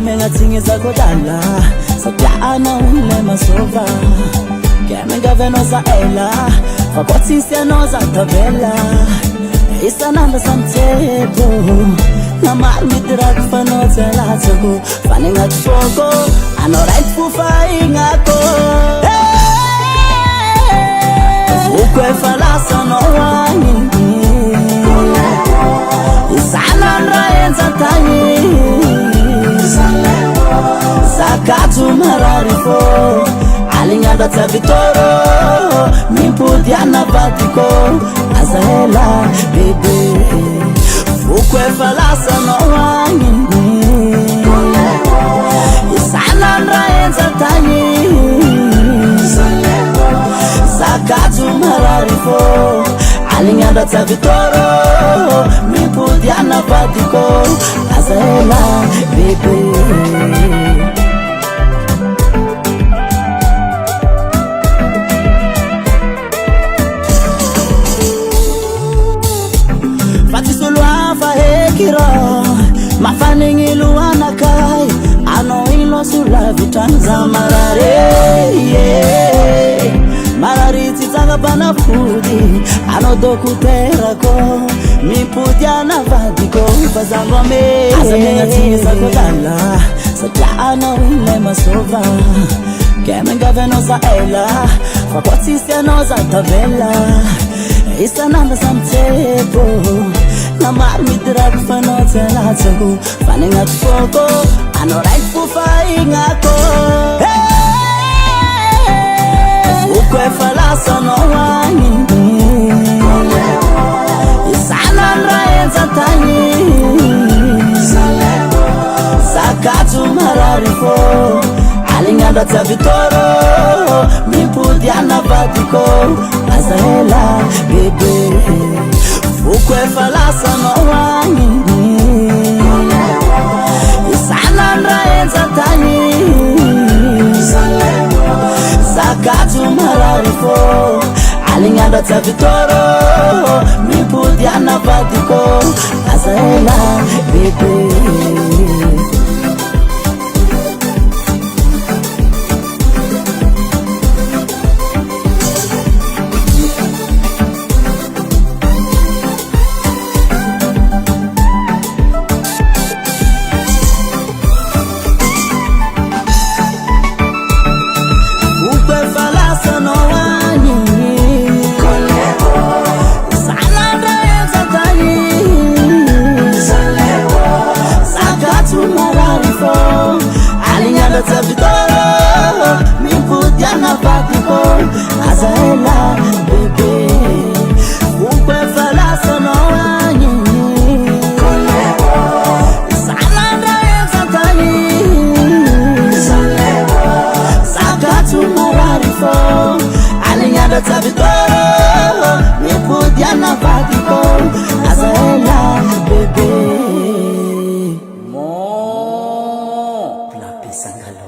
mengatsingiza kodala satyana unle masova kemenga venosa ela fakotsisya noza tabela isananda samteko namarmitrak fanotelatsako fanengatsoko anorait fufaingako ukwefalasa nowangi isananraenzatani sakatu mararifo alinganda tsavitoro mimpudiana vatiko azahela bebe ukwefalasa nowangi isananraenzatani sakatu mararifo alinganda tsavitoro mimpudiana vatiko azahela bebe mafaningiluana kai ano ilo sula vitanza marare marari titsanga bana fudi ano dokuterako mipudiana vadiko fazangome azamenga tisa kodala satyana unle masova kemenga venosa ela fakotsisya noza tabela isananda samteko namarmitrak fanotelatsako fanengatsoko anorait fufaingako ukwefalasa nowangi isananraenzatani sakatu mararifo alinganda tsavitoro mimpudiana vatiko azahela bebe ukwefalasa nowangi isananraenzatani sakatu mararifo alinganda tsavitoro mimpudiana vatiko azahela bebe mimpudiana vatiko azahela bebe ukwefalasa nowangi isananraenzatani sakatu mararifo alinganda tsavitoro mimpudiana vatiko azahela bebe mo plapisa ngalo